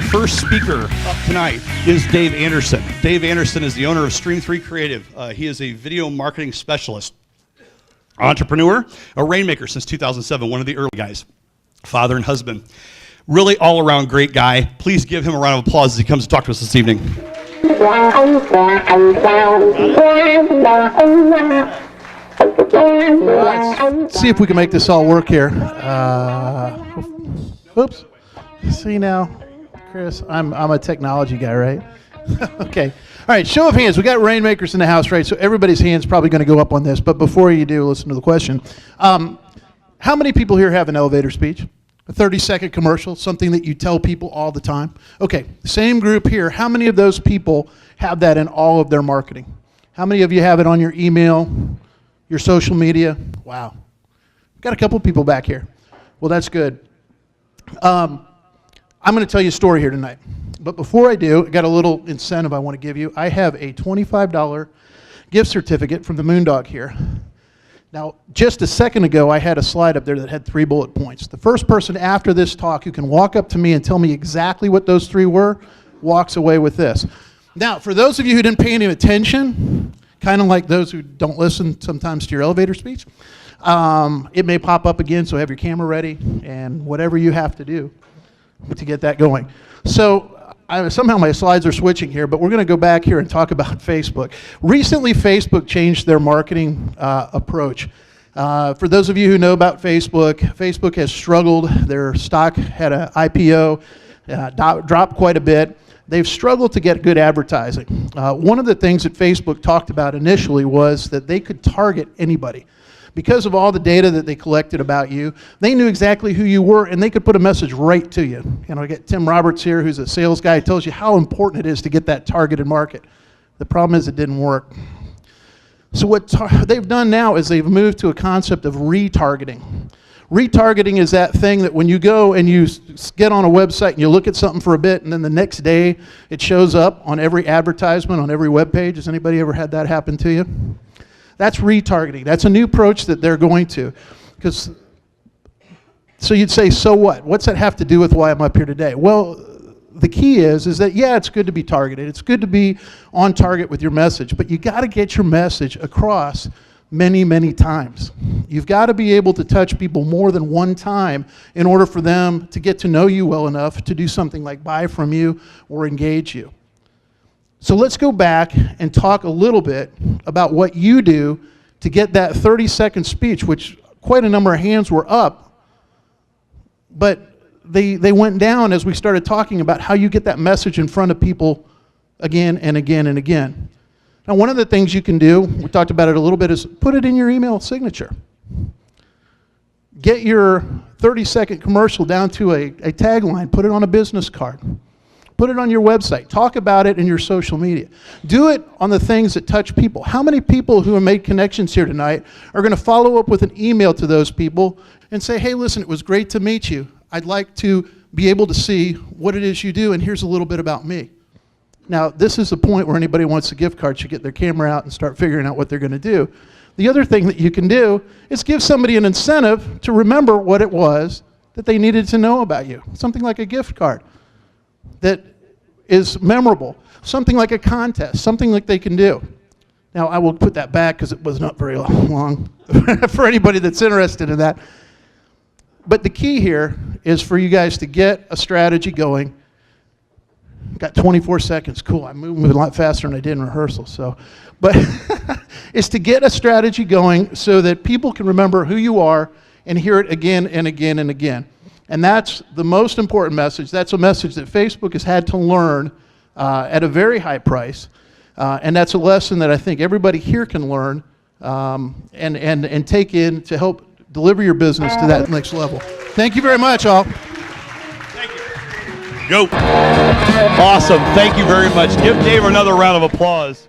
Our first speaker up tonight is Dave Anderson. Dave Anderson is the owner of Stream 3 Creative. He is a video marketing specialist, entrepreneur, a Rainmaker since 2007, one of the early guys, father and husband. Really all-around great guy. Please give him a round of applause as he comes to talk to us this evening. Let's see if we can make this all work here. Oops. See now, Chris, I'm a technology guy, right? Okay. All right, show of hands. We got Rainmakers in the house, right? So everybody's hand's probably going to go up on this. But before you do, listen to the question. How many people here have an elevator speech? A 30-second commercial, something that you tell people all the time? Okay, same group here. How many of those people have that in all of their marketing? How many of you have it on your email, your social media? Wow. Got a couple people back here. Well, that's good. I'm going to tell you a story here tonight. But before I do, I got a little incentive I want to give you. I have a $25 gift certificate from the Moondog here. Now, just a second ago, I had a slide up there that had 3 bullet points. The first person after this talk who can walk up to me and tell me exactly what those 3 were walks away with this. Now, for those of you who didn't pay any attention, kind of like those who don't listen sometimes to your elevator speech, it may pop up again, so have your camera ready and whatever you have to do to get that going. So somehow my slides are switching here, but we're going to go back here and talk about Facebook. Recently, Facebook changed their marketing approach. For those of you who know about Facebook, Facebook has struggled. Their stock had an IPO, dropped quite a bit. They've struggled to get good advertising. One of the things that Facebook talked about initially was that they could target anybody. Because of all the data that they collected about you, they knew exactly who you were, and they could put a message right to you. You know, I get Tim Roberts here, who's a sales guy, who tells you how important it is to get that targeted market. The problem is it didn't work. So what they've done now is they've moved to a concept of retargeting. Retargeting is that thing that when you go and you get on a website and you look at something for a bit, and then the next day it shows up on every advertisement, on every web page. Has anybody ever had that happen to you? That's retargeting. That's a new approach that they're going to. So you'd say, so what? What's that have to do with why I'm up here today? Well, the key is that, yeah, it's good to be targeted. It's good to be on target with your message, but you got to get your message across many, many times. You've got to be able to touch people more than one time in order for them to get to know you well enough to do something like buy from you or engage you. So let's go back and talk a little bit about what you do to get that 30-second speech, which quite a number of hands were up, but they went down as we started talking about how you get that message in front of people again and again and again. Now, one of the things you can do, we talked about it a little bit, is put it in your email signature. Get your 30-second commercial down to a tagline, put it on a business card. Put it on your website. Talk about it in your social media. Do it on the things that touch people. How many people who have made connections here tonight are going to follow up with an email to those people and say, hey, listen, it was great to meet you. I'd like to be able to see what it is you do, and here's a little bit about me. Now, this is the point where anybody wants a gift card should get their camera out and start figuring out what they're going to do. The other thing that you can do is give somebody an incentive to remember what it was that they needed to know about you. Something like a gift card that is memorable, something like a contest, something like they can do. Now, I will put that back because it was not very long for anybody that's interested in that. But the key here is for you guys to get a strategy going. Got 24 seconds. Cool, I'm moving a lot faster than I did in rehearsal. But it's to get a strategy going so that people can remember who you are and hear it again and again and again. And that's the most important message. That's a message that Facebook has had to learn at a very high price. And that's a lesson that I think everybody here can learn and take in to help deliver your business to that next level. Thank you very much, all. Thank you. Go. Awesome. Thank you very much. Give Dave another round of applause.